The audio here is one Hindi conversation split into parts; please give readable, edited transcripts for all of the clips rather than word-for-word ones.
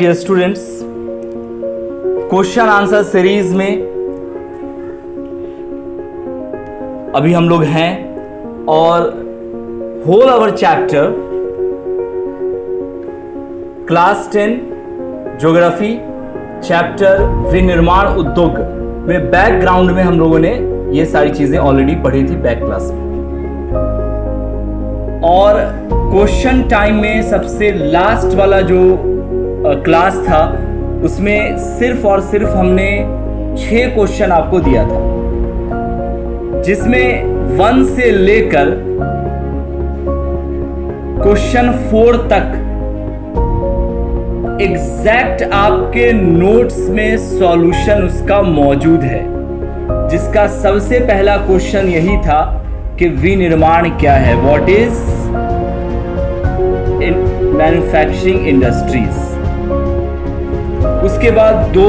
Dear students, question answer series में अभी हम लोग हैं और whole our chapter class 10 geography chapter विनिर्माण उद्योग में बैकग्राउंड में हम लोगों ने ये सारी चीजें ऑलरेडी पढ़ी थी बैक क्लास में। और क्वेश्चन टाइम में सबसे लास्ट वाला जो क्लास था उसमें सिर्फ और सिर्फ हमने 6 क्वेश्चन आपको दिया था, जिसमें 1 से लेकर क्वेश्चन 4 तक एग्जैक्ट आपके नोट्स में सॉल्यूशन उसका मौजूद है। जिसका सबसे पहला क्वेश्चन यही था कि विनिर्माण क्या है, what is in manufacturing industries. उसके बाद 2,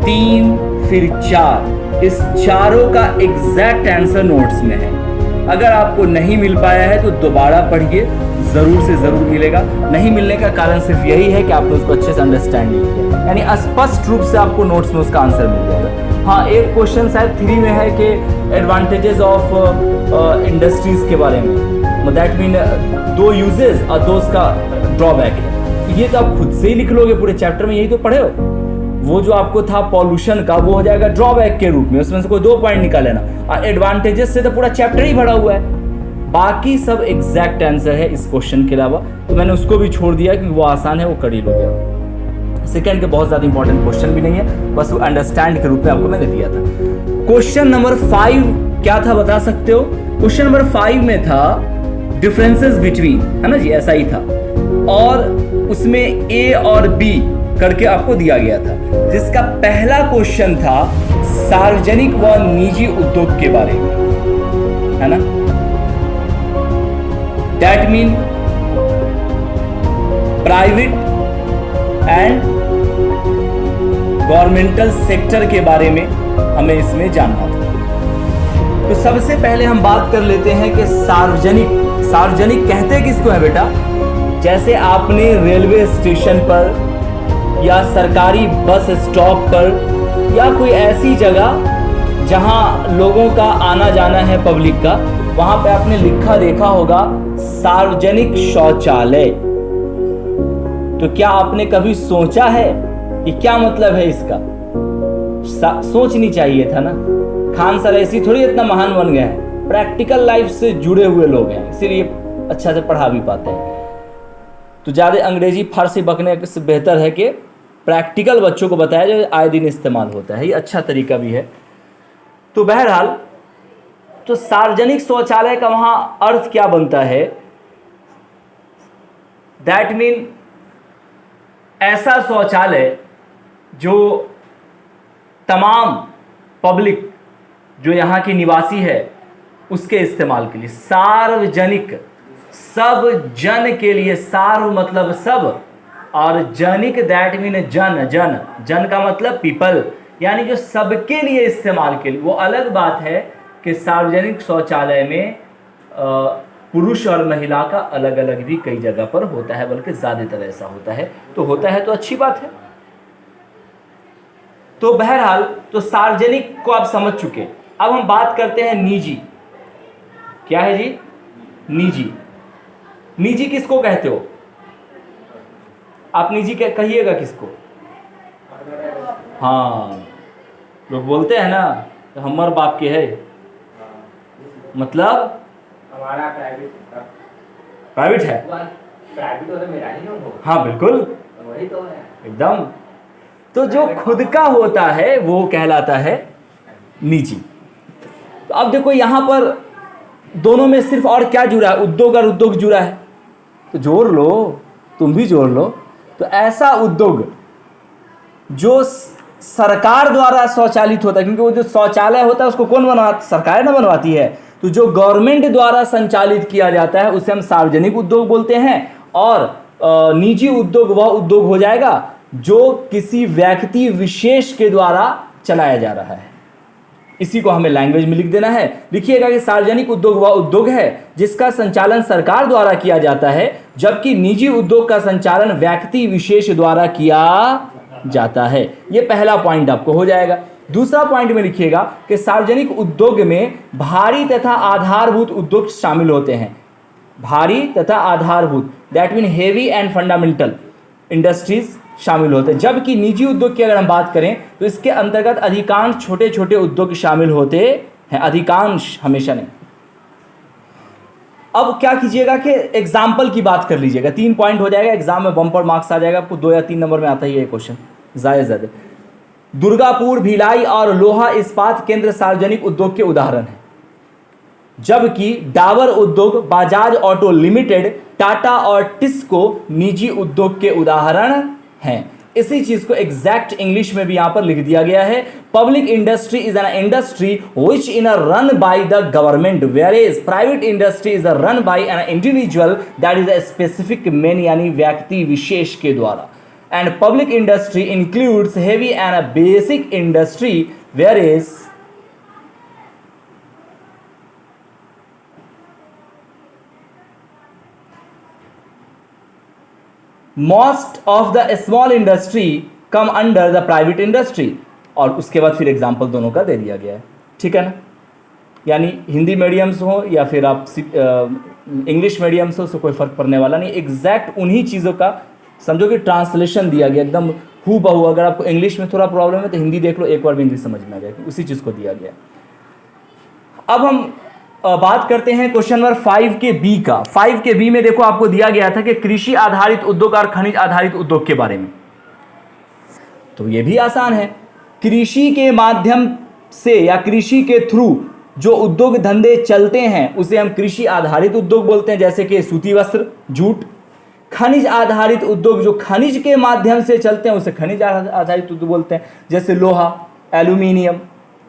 3 फिर 4, इस चारों का एग्जैक्ट आंसर नोट्स में है। अगर आपको नहीं मिल पाया है तो दोबारा पढ़िए, जरूर से जरूर मिलेगा। नहीं मिलने का कारण सिर्फ यही है कि आपने उसको अच्छे से अंडरस्टैंड नहीं किया, यानी स्पष्ट रूप से आपको नोट्स में उसका आंसर मिल जाएगा। हाँ, एक क्वेश्चन शायद 3 में है कि एडवांटेजेस ऑफ इंडस्ट्रीज के बारे में, दैट मीन 2 यूजेस और 2 का ड्रॉबैक है। ये तो आप खुद से ही लिख लोगे, पूरे चैप्टर में यही तो पढ़े हो। वो जो आपको था पॉल्यूशन का, वो हो जाएगा ड्रॉबैक के रूप में, उसमें से कोई 2 पॉइंट निकाल लेना। और एडवांटेजेस से तो पूरा चैप्टर ही भरा हुआ है, बाकी सब एग्जैक्ट आंसर है इस क्वेश्चन के अलावा। तो मैंने उसको भी छोड़ दिया क्योंकि वो आसान है, वो कर ही लोगे। सेकंड के बहुत ज्यादा इंपॉर्टेंट क्वेश्चन भी नहीं है, बस वो अंडरस्टैंड के रूप में आपको मैंने दिया था। क्वेश्चन नंबर 5 क्या था बता सकते हो? क्वेश्चन नंबर 5 में था डिफरेंसेस बिटवीन, है ना जी, ऐसा ही था। और उसमें ए और बी करके आपको दिया गया था, जिसका पहला क्वेश्चन था सार्वजनिक व निजी उद्योग के बारे में, है ना। That mean private and governmental sector के बारे में हमें इसमें जानना था। तो सबसे पहले हम बात कर लेते हैं कि सार्वजनिक कहते किसको है बेटा? जैसे आपने रेलवे स्टेशन पर या सरकारी बस स्टॉप पर या कोई ऐसी जगह जहां लोगों का आना जाना है पब्लिक का, वहां पे आपने लिखा देखा होगा सार्वजनिक शौचालय। तो क्या आपने कभी सोचा है कि क्या मतलब है इसका? सोचनी चाहिए था ना। खान सर ऐसी थोड़ी इतना महान बन गए हैं, प्रैक्टिकल लाइफ से जुड़े हुए लोग हैं, इसीलिए अच्छा से पढ़ा भी पाते हैं। तो ज़्यादा अंग्रेजी फारसी बकने से बेहतर है कि प्रैक्टिकल बच्चों को बताया जो आए दिन इस्तेमाल होता है, ये अच्छा तरीका भी है। तो बहरहाल, तो सार्वजनिक शौचालय का वहाँ अर्थ क्या बनता है? दैट मीन ऐसा शौचालय जो तमाम पब्लिक जो यहाँ की निवासी है उसके इस्तेमाल के लिए, सार्वजनिक, सब जन के लिए। सार्व मतलब सब और जनिक दैट मीन जन का मतलब पीपल, यानी जो सबके लिए इस्तेमाल के लिए। वो अलग बात है कि सार्वजनिक शौचालय में पुरुष और महिला का अलग अलग भी कई जगह पर होता है, बल्कि ज़्यादातर ऐसा होता है। तो होता है तो अच्छी बात है। तो बहरहाल, तो सार्वजनिक को आप समझ चुके। अब हम बात करते हैं निजी। क्या है जी? निजी। निजी किसको कहते हो? आप निजी कहिएगा किसको? हाँ, लोग बोलते हैं ना हमारे बाप के है, मतलब हमारा प्राइवेट है। प्राइवेट तो मेरा ही हो। हाँ बिल्कुल, वही तो है एकदम। तो जो खुद का होता है वो कहलाता है निजी। तो अब देखो यहाँ पर दोनों में सिर्फ और क्या जुड़ा है? उद्योग और उद्योग जुड़ा है, तो जोड़ लो, तुम भी जोड़ लो। तो ऐसा उद्योग जो सरकार द्वारा स्वचालित होता है, क्योंकि वो जो शौचालय होता है उसको कौन बनवाता? सरकार ना बनवाती है। तो जो गवर्नमेंट द्वारा संचालित किया जाता है उसे हम सार्वजनिक उद्योग बोलते हैं। और निजी उद्योग वह उद्योग हो जाएगा जो किसी व्यक्ति विशेष के द्वारा चलाया जा रहा है। इसी को हमें लैंग्वेज में लिख देना है। लिखिएगा कि सार्वजनिक उद्योग वह उद्योग है जिसका संचालन सरकार द्वारा किया जाता है, जबकि निजी उद्योग का संचालन व्यक्ति विशेष द्वारा किया जाता है। यह पहला पॉइंट आपको हो जाएगा। दूसरा पॉइंट में लिखिएगा कि सार्वजनिक उद्योग में भारी तथा आधारभूत उद्योग शामिल होते हैं। भारी तथा आधारभूत, that mean heavy and fundamental industries शामिल होते हैं, जबकि निजी उद्योग की अगर हम बात करें तो इसके अंतर्गत अधिकांश छोटे छोटे उद्योग शामिल होते हैं, अधिकांश, हमेशा नहीं। अब क्या कीजिएगा कि एग्जाम्पल की बात कर लीजिएगा। 3 पॉइंट हो जाएगा, एग्जाम में बम्पर मार्क्स आ जाएगा आपको, 2 या 3 नंबर में आता ही है क्वेश्चन ज्यादा। दुर्गापुर, भिलाई और लोहा इस्पात केंद्र सार्वजनिक उद्योग के उदाहरण हैं, जबकि डाबर उद्योग, बजाज ऑटो लिमिटेड, टाटा और टिस्को निजी उद्योग के उदाहरण हैं। इसी चीज को एग्जैक्ट इंग्लिश में भी यहां पर लिख दिया गया है। Public industry is an industry which in run by the government, whereas private industry is run by an individual that is a specific man, यानी व्यक्ति विशेष के द्वारा। And public industry includes heavy and basic industry, whereas most of the small industry come under the private industry। और उसके बाद फिर एग्जाम्पल दोनों का दे दिया गया है, ठीक है ना। यानी हिंदी मीडियम्स हो या फिर आप इंग्लिश मीडियम्स हो, उससे कोई फर्क पड़ने वाला नहीं। एग्जैक्ट उन्हीं चीज़ों का समझो कि ट्रांसलेशन दिया गया एकदम हू बहू। अगर आपको इंग्लिश में थोड़ा प्रॉब्लम है तो हिंदी देख लो, एक बार भी इंग्लिश समझ में आ जाएगी, उसी चीज़ को दिया गया। अब हम बात करते हैं क्वेश्चन नंबर 5 के बी का। 5 के बी में देखो आपको दिया गया था कि कृषि आधारित उद्योग और खनिज आधारित उद्योग के बारे में। तो ये भी आसान है। कृषि के माध्यम से या कृषि के थ्रू जो उद्योग धंधे चलते हैं उसे हम कृषि आधारित उद्योग बोलते हैं, जैसे कि सूती वस्त्र, जूट। खनिज आधारित उद्योग जो खनिज के माध्यम से चलते हैं उसे खनिज आधारित उद्योग बोलते हैं, जैसे लोहा, एल्यूमिनियम।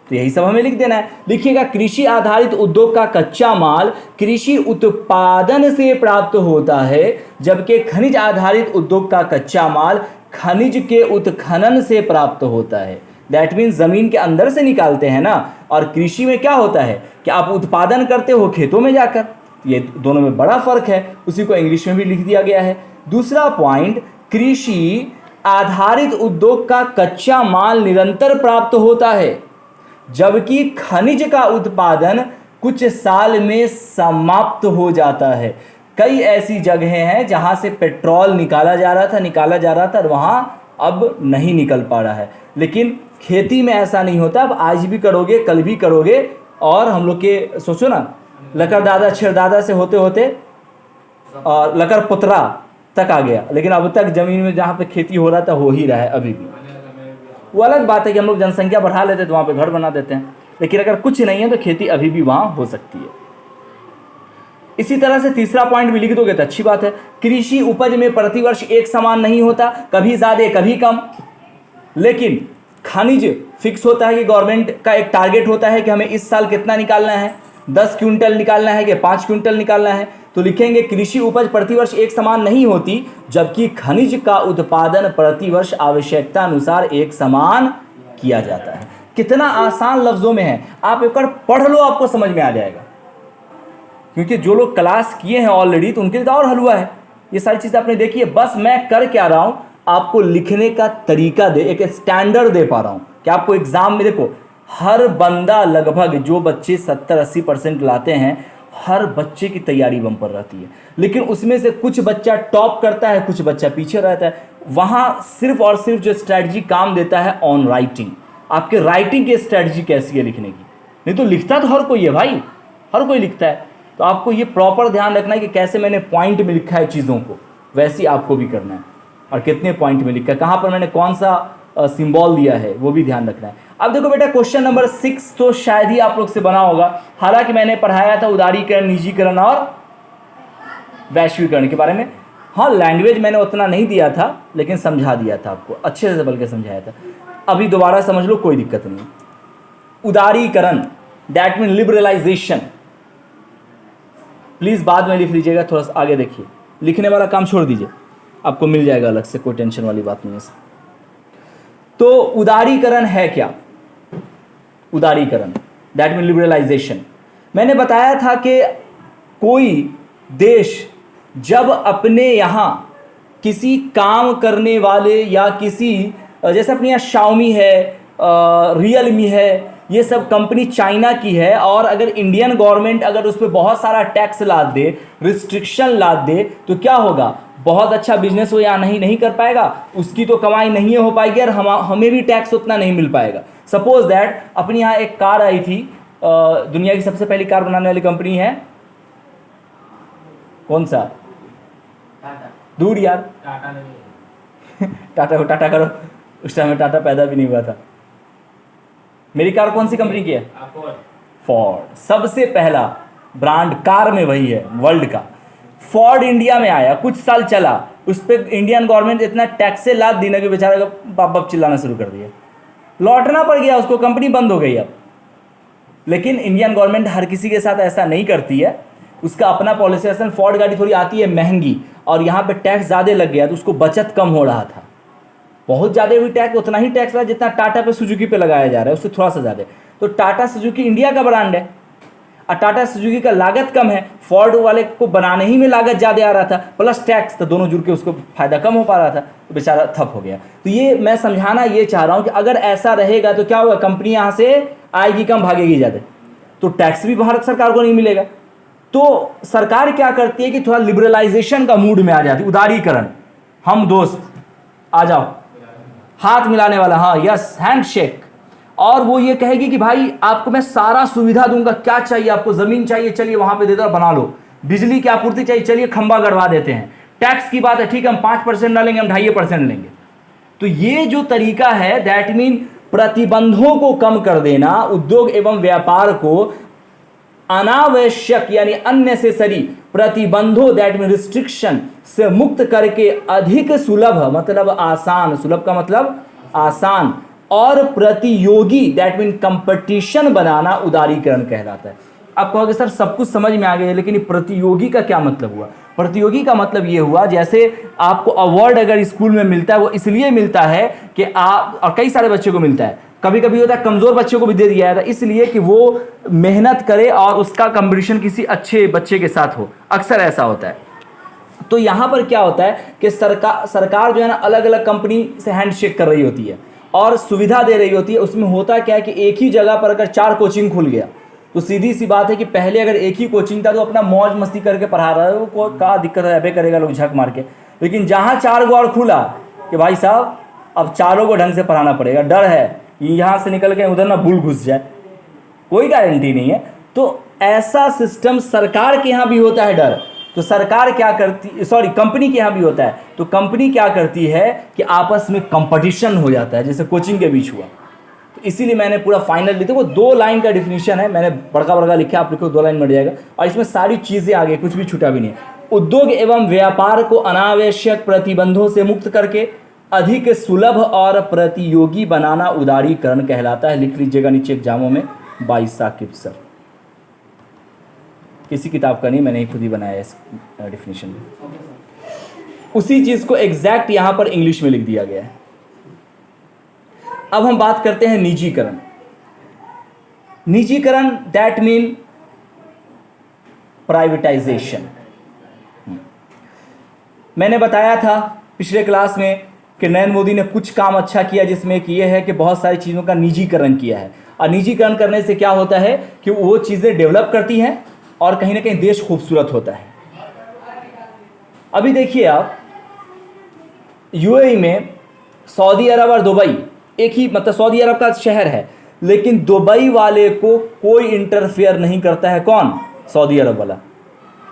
तो यही सब हमें लिख देना है। लिखिएगा कृषि आधारित उद्योग का कच्चा माल कृषि उत्पादन से प्राप्त होता है, जबकि खनिज आधारित उद्योग का कच्चा माल खनिज के उत्खनन से प्राप्त होता है। दैट मीन्स जमीन के अंदर से निकालते हैं ना। और कृषि में क्या होता है कि आप उत्पादन करते हो खेतों में जाकर। ये दोनों में बड़ा फर्क है, उसी को इंग्लिश में भी लिख दिया गया है। दूसरा पॉइंट, कृषि आधारित उद्योग का कच्चा माल निरंतर प्राप्त होता है, जबकि खनिज का उत्पादन कुछ साल में समाप्त हो जाता है। कई ऐसी जगहें हैं जहां से पेट्रोल निकाला जा रहा था और वहां अब नहीं निकल पा रहा है। लेकिन खेती में ऐसा नहीं होता। अब आज भी करोगे, कल भी करोगे। और हम लोग के सोचो ना, लकर दादा छिरदादा से होते होते और लकर पुतरा तक आ गया, लेकिन अब तक जमीन में जहाँ पे खेती हो रहा था हो ही रहा है अभी भी। वो अलग बात है कि हम लोग जनसंख्या बढ़ा लेते हैं तो वहाँ पे घर बना देते हैं, लेकिन अगर कुछ नहीं है तो खेती अभी भी वहाँ हो सकती है। इसी तरह से तीसरा पॉइंट भी लिख दोगे तो अच्छी बात है। कृषि उपज में प्रतिवर्ष एक समान नहीं होता, कभी ज़्यादा कभी कम। लेकिन खनिज फिक्स होता है कि गवर्नमेंट का एक टारगेट होता है कि हमें इस साल कितना निकालना है, 10 क्विंटल निकालना है कि 5 क्विंटल निकालना है। तो लिखेंगे कृषि उपज प्रतिवर्ष एक समान नहीं होती, जबकि खनिज का उत्पादन प्रतिवर्ष आवश्यकता अनुसार एक समान किया जाता है। कितना आसान लफ्जों में है, आप एक बार पढ़ लो आपको समझ में आ जाएगा। क्योंकि जो लोग क्लास किए हैं ऑलरेडी तो उनके लिए तो और हलवा है। ये सारी चीज़ें आपने देखी है। बस मैं कर क्या रहा हूँ, आपको लिखने का तरीका एक स्टैंडर्ड दे पा रहा हूँ कि आपको एग्जाम में देखो हर बंदा लगभग जो बच्चे 70-80% लाते हैं, हर बच्चे की तैयारी बम्पर रहती है। लेकिन उसमें से कुछ बच्चा टॉप करता है, कुछ बच्चा पीछे रहता है। वहाँ सिर्फ और सिर्फ जो स्ट्रैटेजी काम देता है ऑन राइटिंग, आपके राइटिंग की स्ट्रैटेजी कैसी है लिखने की। नहीं तो लिखता तो हर कोई है भाई, हर कोई लिखता है। तो आपको ये प्रॉपर ध्यान रखना है कि कैसे मैंने पॉइंट में लिखा है चीज़ों को, वैसे ही आपको भी करना है। और कितने पॉइंट में लिखा है, कहाँ पर मैंने कौन सा सिंबल दिया है, वो भी ध्यान रखना है। अब देखो बेटा क्वेश्चन नंबर 6 तो शायद ही आप लोग से बना होगा। हालांकि मैंने पढ़ाया था उदारीकरण, निजीकरण और वैश्वीकरण के बारे में। हाँ, लैंग्वेज मैंने उतना नहीं दिया था, लेकिन समझा दिया था आपको, अच्छे से बल्कि समझाया था। अभी दोबारा समझ लो, कोई दिक्कत नहीं। उदारीकरण दैट मीन लिबरलाइजेशन, प्लीज़ बाद में लिख लीजिएगा, थोड़ा सा आगे देखिए। लिखने वाला काम छोड़ दीजिए, आपको मिल जाएगा अलग से, कोई टेंशन वाली बात नहीं है। तो उदारीकरण है क्या? उदारीकरण, दैट मीन लिबरलाइजेशन। मैंने बताया था कि कोई देश जब अपने यहाँ किसी काम करने वाले या किसी, जैसे अपने यहाँ शाओमी है, रियलमी है, ये सब कंपनी चाइना की है, और अगर इंडियन गवर्नमेंट अगर उस पर बहुत सारा टैक्स लाद दे, रिस्ट्रिक्शन लाद दे, तो क्या होगा? बहुत अच्छा बिजनेस वो यहाँ नहीं कर पाएगा, उसकी तो कमाई नहीं हो पाएगी और हमें भी टैक्स उतना नहीं मिल पाएगा। सपोज दैट अपनी यहाँ एक कार आई थी, दुनिया की सबसे पहली कार बनाने वाली कंपनी है कौन सा? टाटा। दूर यार, टाटा नहीं। टाटा को टाटा करो, उस टाइम में टाटा पैदा भी नहीं हुआ था। मेरी कार कौन सी कंपनी की है? फोर्ड। सबसे पहला ब्रांड कार में वही है वर्ल्ड का। फोर्ड इंडिया में आया, कुछ साल चला, उस पर इंडियन गवर्नमेंट इतना टैक्स से लाद दी ना कि बेचारे का बाप बाप चिल्लाना शुरू कर दिया, लौटना पड़ गया उसको, कंपनी बंद हो गई अब। लेकिन इंडियन गवर्नमेंट हर किसी के साथ ऐसा नहीं करती है, उसका अपना पॉलिसी। असल फोर्ड गाड़ी थोड़ी आती है महंगी, और यहाँ पे टैक्स ज़्यादा लग गया तो उसको बचत कम हो रहा था। बहुत ज़्यादा हुई टैक्स, उतना ही टैक्स लगा जितना टाटा पे सुजुकी पे लगाया जा रहा है, उससे थोड़ा सा ज़्यादा। तो टाटा सुजुकी इंडिया का ब्रांड है और टाटा सुजुकी का लागत कम है, फोर्ड वाले को बनाने ही में लागत ज़्यादा आ रहा था, प्लस टैक्स, तो दोनों जुड़ के उसको फायदा कम हो पा रहा था, तो बेचारा ठप हो गया। तो ये मैं समझाना ये चाह रहा हूँ कि अगर ऐसा रहेगा तो क्या होगा? कंपनी यहाँ से आएगी कम, भागेगी ज़्यादा, तो टैक्स भी भारत सरकार को नहीं मिलेगा। तो सरकार क्या करती है कि थोड़ा लिबरलाइजेशन का मूड में आ जाती है, उदारीकरण। हम दोस्त आ जाओ, हाथ मिलाने वाला, हाँ यस, हैंडशेक। और वो ये कहेगी कि भाई आपको मैं सारा सुविधा दूंगा, क्या चाहिए आपको? ज़मीन चाहिए, चलिए वहाँ पे दे दो, बना लो। बिजली की आपूर्ति चाहिए, चलिए खंबा गड़वा देते हैं। टैक्स की बात है, ठीक है हम 5% ना लेंगे, हम 2.5% लेंगे। तो ये जो तरीका है, दैट मीन प्रतिबंधों को कम कर देना, उद्योग एवं व्यापार को अनावश्यक यानी अननेसेसरी प्रतिबंधों, दैट मीन रिस्ट्रिक्शन से मुक्त करके अधिक सुलभ, मतलब आसान, सुलभ का मतलब आसान, और प्रतियोगी, दैट मीन कंपटीशन बनाना उदारीकरण कहलाता है। आप कहोगे सर सब कुछ समझ में आ गया, लेकिन ये प्रतियोगी का क्या मतलब हुआ? प्रतियोगी का मतलब ये हुआ, जैसे आपको अवार्ड अगर स्कूल में मिलता है, वो इसलिए मिलता है कि आप, और कई सारे बच्चों को मिलता है, कभी कभी होता है कमज़ोर बच्चों को भी दे दिया जाता है, इसलिए कि वो मेहनत करे और उसका कंपटीशन किसी अच्छे बच्चे के साथ हो, अक्सर ऐसा होता है। तो यहाँ पर क्या होता है कि सरकार जो है ना, अलग अलग कंपनी से हैंडशेक कर रही होती है और सुविधा दे रही होती है। उसमें होता क्या है कि एक ही जगह पर अगर 4 कोचिंग खुल गया, तो सीधी सी बात है कि पहले अगर एक ही कोचिंग था तो अपना मौज मस्ती करके पढ़ा रहा है, वो क्या दिक्कत है, ऐसे करेगा लोग झक मार के। लेकिन जहाँ 4 गो और खुला कि भाई साहब अब चारों को ढंग से पढ़ाना पड़ेगा, डर है यहाँ से निकल के उधर ना भूल घुस जाए, कोई गारंटी नहीं है। तो ऐसा सिस्टम सरकार के यहाँ भी होता है, डर। तो सरकार क्या करती, सॉरी कंपनी के यहाँ भी होता है। तो कंपनी क्या करती है कि आपस में कंपटीशन हो जाता है, जैसे कोचिंग के बीच हुआ। तो इसीलिए मैंने पूरा फाइनल लिखा, वो 2 लाइन का डिफिनीशन है, मैंने बड़का लिखा, आप लिखो 2 लाइन मिल जाएगा, और इसमें सारी चीज़ें आ गई, कुछ भी छूटा भी नहीं। उद्योग एवं व्यापार को अनावश्यक प्रतिबंधों से मुक्त करके अधिक सुलभ और प्रतियोगी बनाना उदारीकरण कहलाता है। लिख लीजिएगा नीचे एग्जामों में, 22 साकिब सर, किसी किताब का नहीं, मैंने खुद ही बनाया इस डिफिनीशन में। उसी चीज़ को एग्जैक्ट यहाँ पर इंग्लिश में लिख दिया गया है। अब हम बात करते हैं निजीकरण। निजीकरण दैट मीन प्राइवेटाइजेशन। मैंने बताया था पिछले क्लास में कि नरेंद्र मोदी ने कुछ काम अच्छा किया, जिसमें एक ये है कि बहुत सारी चीज़ों का निजीकरण किया है। और निजीकरण करने से क्या होता है कि वो चीज़ें डेवलप करती हैं और कहीं ना कहीं देश खूबसूरत होता है। अभी देखिए आप, यूएई में सऊदी अरब और दुबई एक ही, मतलब सऊदी अरब का शहर है, लेकिन दुबई वाले को कोई इंटरफेयर नहीं करता है। कौन? सऊदी अरब वाला।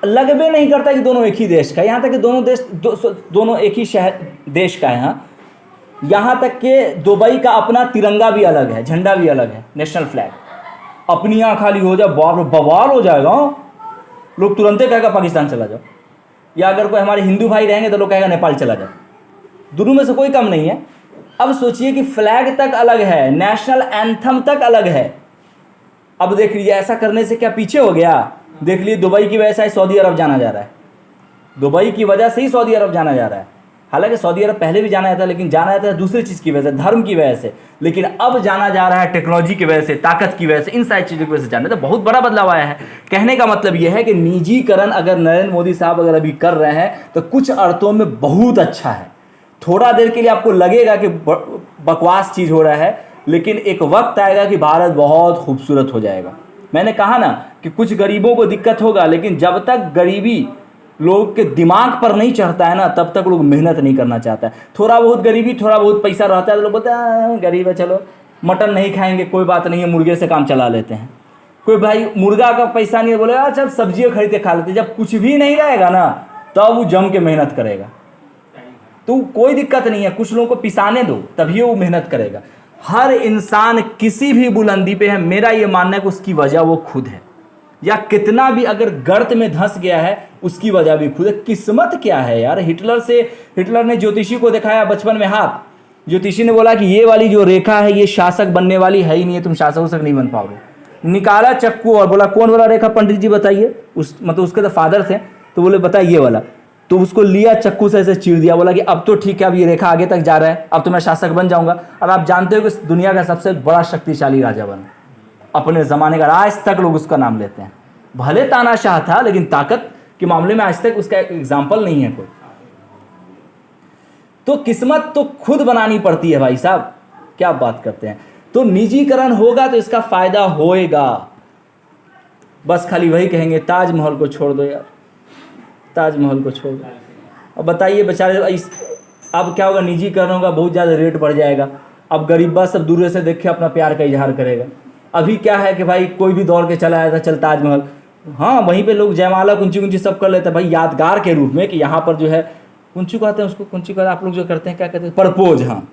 लगभग नहीं करता कि दोनों एक ही देश का, यहाँ तक कि दोनों देश दोनों एक ही शहर देश का है। यहाँ तक कि दुबई का अपना तिरंगा भी अलग है, झंडा भी अलग है, नेशनल फ्लैग। अपनी यहाँ खाली हो जाए बवाल हो जाएगा, लोग तुरंत कहेगा पाकिस्तान चला जाओ, या अगर कोई हमारे हिंदू भाई रहेंगे तो लोग कहेगा नेपाल चला जाओ। दोनों में से कोई कम नहीं है। अब सोचिए कि फ्लैग तक अलग है, नेशनल एंथम तक अलग है। अब देख लीजिए, ऐसा करने से क्या पीछे हो गया? देख लीजिए, दुबई की वजह से सऊदी अरब जाना जा रहा है, दुबई की वजह से ही सऊदी अरब जाना जा रहा है। हालांकि सऊदी अरब पहले भी जाना जाता है, लेकिन जाना जाता है दूसरी चीज़ की वजह से, धर्म की वजह से, लेकिन अब जाना जा रहा है टेक्नोलॉजी की वजह से, ताकत की वजह से, इन सारी चीज़ों की वजह से जाना। तो बहुत बड़ा बदलाव आया है। कहने का मतलब यह है कि निजीकरण अगर नरेंद्र मोदी साहब अगर अभी कर रहे हैं तो कुछ अर्थों में बहुत अच्छा है। थोड़ा देर के लिए आपको लगेगा कि बकवास चीज़ हो रहा है, लेकिन एक वक्त आएगा कि भारत बहुत खूबसूरत हो जाएगा। मैंने कहा ना कि कुछ गरीबों को दिक्कत होगा, लेकिन जब तक गरीबी लोग के दिमाग पर नहीं चढ़ता है ना, तब तक लोग मेहनत नहीं करना चाहता है। थोड़ा बहुत गरीबी, थोड़ा बहुत पैसा रहता है तो लोग बोलते हैं गरीब है, चलो मटन नहीं खाएंगे, कोई बात नहीं है, मुर्गे से काम चला लेते हैं। कोई भाई मुर्गा का पैसा नहीं है, बोले अच्छा सब्जियाँ खरीद के खा लेते। जब कुछ भी नहीं रहेगा ना, तब वो जम के मेहनत करेगा। तो कोई दिक्कत नहीं है, कुछ लोगों को पिसाने दो, तभी वो मेहनत करेगा। हर इंसान किसी भी बुलंदी पे है, मेरा ये मानना है कि उसकी वजह वो खुद है, या कितना भी अगर गर्त में धंस गया है उसकी वजह भी खुद है। किस्मत क्या है यार, हिटलर ने ज्योतिषी को दिखाया बचपन में हाथ, ज्योतिषी ने बोला कि ये वाली जो रेखा है ये शासक बनने वाली है ही नहीं है, तुम शासक नहीं बन पाओगे। निकाला चक्कू और बोला कौन वाला रेखा पंडित जी बताइए, मतलब उसके तो फादर थे, तो बोले बता ये वाला। तो उसको लिया चक्कू से ऐसे चीर दिया, बोला कि अब तो ठीक है, अब ये रेखा आगे तक जा रहा है, अब तो मैं शासक बन जाऊंगा। अब आप जानते हो कि दुनिया का सबसे बड़ा शक्तिशाली राजा बना अपने ज़माने का, आज तक लोग उसका नाम लेते हैं। भले तानाशाह था, लेकिन ताकत के मामले में आज तक उसका एग्जाम्पल नहीं है कोई। तो किस्मत तो खुद बनानी पड़ती है भाई साहब, क्या बात करते हैं। तो निजीकरण होगा तो इसका फायदा होएगा। बस खाली वही कहेंगे ताजमहल को छोड़ दो यार, ताजमहल को छोड़ दो। अब बताइए बेचारे, अब क्या होगा, निजीकरण होगा, बहुत ज़्यादा रेट बढ़ जाएगा। अब गरीबा सब दूर से देख के अपना प्यार का इजहार करेगा। अभी क्या है कि भाई कोई भी दौड़ के चला आया था, चल ताजमहल, हाँ वहीं पे लोग जयमाला कुंची सब कर लेते हैं भाई, यादगार के रूप में कि यहाँ पर जो है कुंची कहते हैं उसको, कुंची कहते हैं आप लोग जो करते हैं क्या कहते हैं, प्रपोज। हाँ,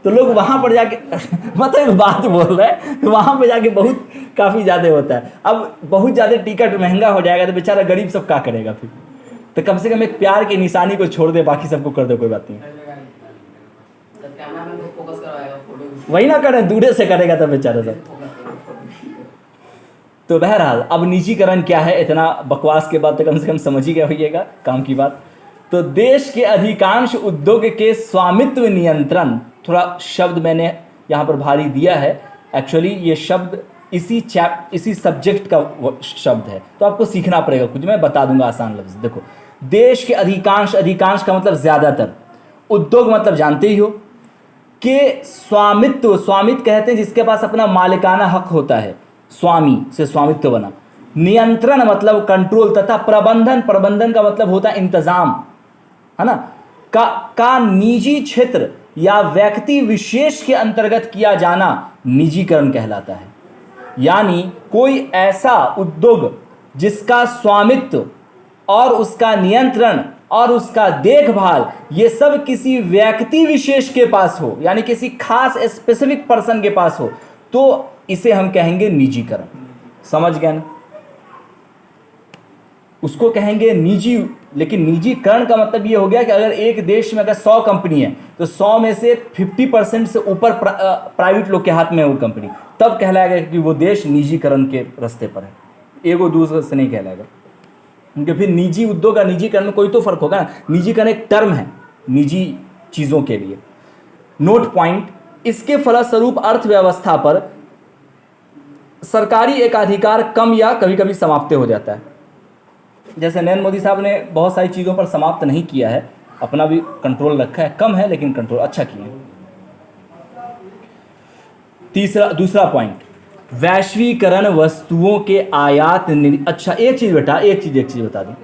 तो लोग वहाँ पर जाके मतलब एक बात बोल रहे हैं, वहाँ पर जाके बहुत काफ़ी ज़्यादा होता है। अब बहुत ज़्यादा टिकट महंगा हो जाएगा तो बेचारा गरीब सब क्या करेगा फिर। तो कम से कम एक प्यार की निशानी को छोड़ दे, बाकी सबको कर दे, कोई बात नहीं। वही ना करें, दूर से करेगा तब बेचारा सब। तो बहरहाल अब निजीकरण क्या है, इतना बकवास के बाद तो कम से कम समझ ही गया होइएगा काम की बात। तो देश के अधिकांश उद्योग के स्वामित्व नियंत्रण, थोड़ा शब्द मैंने यहाँ पर भारी दिया है, एक्चुअली ये शब्द इसी सब्जेक्ट का शब्द है, तो आपको सीखना पड़ेगा कुछ, मैं बता दूंगा आसान लफ्ज। देखो, देश के अधिकांश का मतलब ज़्यादातर, उद्योग मतलब जानते ही हो कि स्वामित्व कहते हैं जिसके पास अपना मालिकाना हक होता है, स्वामी से स्वामित्व बना। नियंत्रण मतलब कंट्रोल, तथा प्रबंधन का मतलब होता है इंतजाम, है ना, का निजी क्षेत्र या व्यक्ति विशेष के अंतर्गत किया जाना निजीकरण कहलाता है। यानी कोई ऐसा उद्योग जिसका स्वामित्व और उसका नियंत्रण और उसका देखभाल ये सब किसी व्यक्ति विशेष के पास हो, यानी किसी खास स्पेसिफिक पर्सन के पास हो, तो इसे हम कहेंगे निजीकरण। समझ गए ना, उसको कहेंगे निजी। लेकिन निजीकरण का मतलब ये हो गया कि अगर एक देश में अगर 100 कंपनी है तो 100 में से 50% से ऊपर प्राइवेट लोग के हाथ में है वो कंपनी, तब कहलाएगा कि वो देश निजीकरण के रास्ते पर है, एगो दूसरे से नहीं कहलाएगा। क्योंकि फिर निजी उद्योग और निजीकरण में कोई तो फर्क होगा ना। निजीकरण एक टर्म है निजी चीज़ों के लिए। नोट पॉइंट, इसके फलस्वरूप अर्थव्यवस्था पर सरकारी एकाधिकार कम या कभी कभी समाप्त हो जाता है। जैसे नरेंद्र मोदी साहब ने बहुत सारी चीज़ों पर समाप्त नहीं किया है, अपना भी कंट्रोल रखा है, कम है लेकिन कंट्रोल अच्छा किया है। दूसरा पॉइंट, वैश्वीकरण वस्तुओं के आयात अच्छा एक चीज़ बता दी।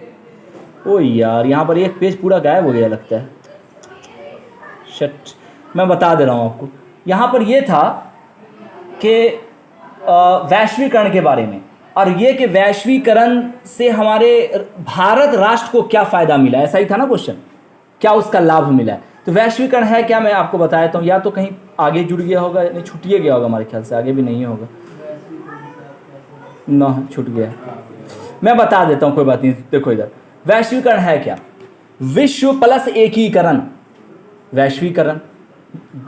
ओ यार, यहाँ पर एक पेज पूरा गायब हो गया लगता है। शट, मैं बता दे रहा हूँ आपको। यहाँ पर ये था कि वैश्वीकरण के बारे में, और ये कि वैश्वीकरण से हमारे भारत राष्ट्र को क्या फ़ायदा मिला, ऐसा ही था ना क्वेश्चन, क्या उसका लाभ मिला है। तो वैश्वीकरण है क्या, मैं आपको बता देता हूँ। या तो कहीं आगे जुड़ गया होगा, नहीं छूटिए गया होगा, हमारे ख्याल से आगे भी नहीं होगा ना, छूट गया। मैं बता देता हूँ, कोई बात नहीं। देखो इधर, वैश्वीकरण है क्या, विश्व प्लस एकीकरण। वैश्वीकरण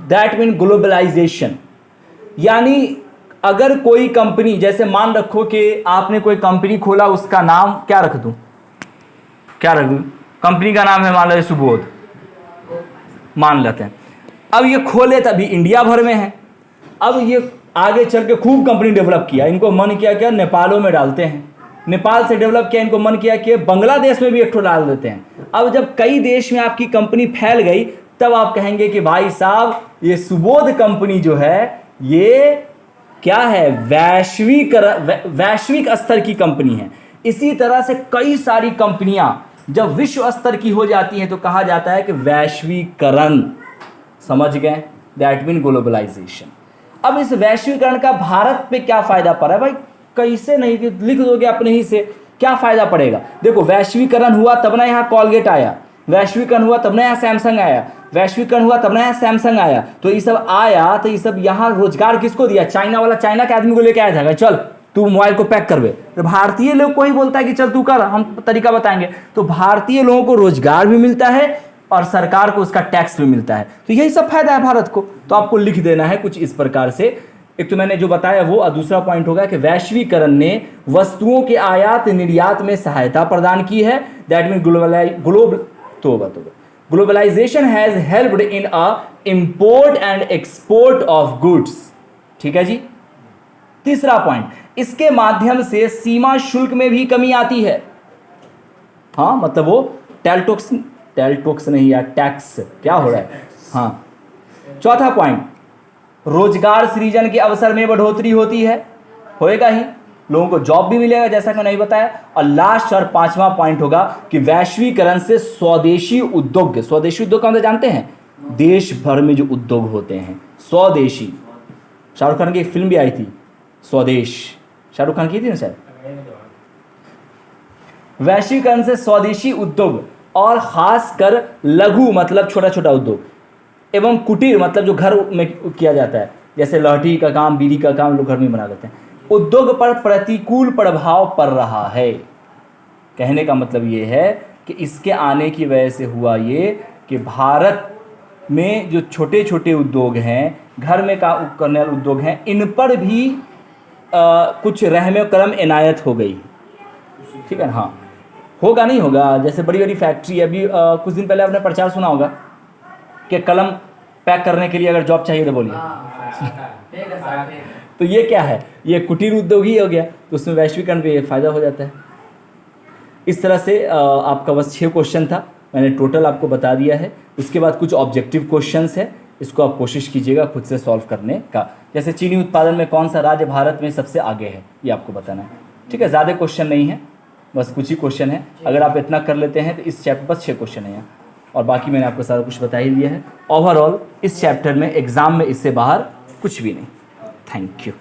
दैट मीन ग्लोबलाइजेशन। यानी अगर कोई कंपनी, जैसे मान रखो कि आपने कोई कंपनी खोला, उसका नाम क्या रख दूं, कंपनी का नाम है मान लो सुबोध, मान लेते हैं। अब ये खोले तभी इंडिया भर में है। अब ये आगे चल के खूब कंपनी डेवलप किया, इनको मन किया क्या नेपालों में डालते हैं, नेपाल से डेवलप किया, इनको मन किया कि बांग्लादेश में भी एक ठो डाल देते हैं। अब जब कई देश में आपकी कंपनी फैल गई तब आप कहेंगे कि भाई साहब ये सुबोध कंपनी जो है ये क्या है, वैश्विक स्तर की कंपनी है। इसी तरह से कई सारी कंपनियां जब विश्व स्तर की हो जाती हैं तो कहा जाता है कि वैश्वीकरण, समझ गए, दैट मीन ग्लोबलाइजेशन। अब इस वैश्वीकरण का भारत पे क्या फायदा पड़ा है भाई, कैसे नहीं लिख दोगे अपने ही से, क्या फायदा पड़ेगा। देखो वैश्वीकरण हुआ तब ना यहाँ कॉलगेट आया, वैश्वीकरण हुआ तब ना यहाँ सैमसंग आया, वैश्वीकरण हुआ तब ना यहाँ सैमसंग आया। तो ये सब आया तो ये सब यहाँ रोजगार किसको दिया, चाइना वाला चाइना के आदमी को लेके आया था, चल तू मोबाइल को पैक करवे। तो भारतीय लोग को ही बोलता है कि चल तू कर, हम तरीका बताएंगे। तो भारतीय लोगों को रोजगार भी मिलता है और सरकार को उसका टैक्स भी मिलता है। तो यही सब फायदा है भारत को। तो आपको लिख देना है कुछ इस प्रकार से। एक तो मैंने जो बताया वो, और दूसरा पॉइंट होगा कि वैश्वीकरण ने वस्तुओं के आयात निर्यात में सहायता प्रदान की है। That mean globalisation has helped in a import and export of goods. ठीक है जी। तीसरा पॉइंट, इसके माध्यम से सीमा शुल्क में भी कमी आती है। हाँ मतलब वो टैक्स नहीं यार, टैक्स क्या हो रहा है। हाँ। चौथा पॉइंट, रोजगार सृजन के अवसर में बढ़ोतरी होती है, होएगा ही, लोगों को जॉब भी मिलेगा जैसा कि मैंने बताया। और लास्ट और पांचवा पॉइंट होगा कि वैश्वीकरण से स्वदेशी उद्योग का मतलब जानते हैं, देश भर में जो उद्योग होते हैं स्वदेशी। शाहरुख खान की एक फिल्म भी आई थी स्वदेश, शाहरुख खान की थी ना शायद। वैश्वीकरण से स्वदेशी उद्योग और खासकर लघु मतलब छोटा छोटा उद्योग एवं कुटीर मतलब जो घर में किया जाता है, जैसे लहठी का काम, बीड़ी का काम लोग घर में बना लेते हैं, उद्योग पर प्रतिकूल प्रभाव पड़ रहा है। कहने का मतलब ये है कि इसके आने की वजह से हुआ ये कि भारत में जो छोटे छोटे उद्योग हैं, घर में काम करने वाले उद्योग हैं, इन पर भी कुछ रहम करम इनायत हो गई। ठीक है ना। हाँ होगा नहीं होगा, जैसे बड़ी बड़ी फैक्ट्री अभी कुछ दिन पहले आपने प्रचार सुना होगा कि कलम पैक करने के लिए अगर जॉब चाहिए तो बोलिए। तो ये क्या है, ये कुटीर उद्योग ही हो गया। तो उसमें वैश्वीकरण पे फायदा हो जाता है। इस तरह से आपका बस 6 क्वेश्चन था, मैंने टोटल आपको बता दिया है। उसके बाद कुछ ऑब्जेक्टिव क्वेश्चंस है, इसको आप कोशिश कीजिएगा खुद से सॉल्व करने का। जैसे चीनी उत्पादन में कौन सा राज्य भारत में सबसे आगे है, ये आपको बताना है। ठीक है, ज़्यादा क्वेश्चन नहीं है, बस कुछ ही क्वेश्चन है। अगर आप इतना कर लेते हैं तो इस चैप्टर बस 6 क्वेश्चन है यहाँ, और बाकी मैंने आपको सारा कुछ बता ही दिया है। ओवरऑल इस चैप्टर में एग्ज़ाम में इससे बाहर कुछ भी नहीं। Thank you.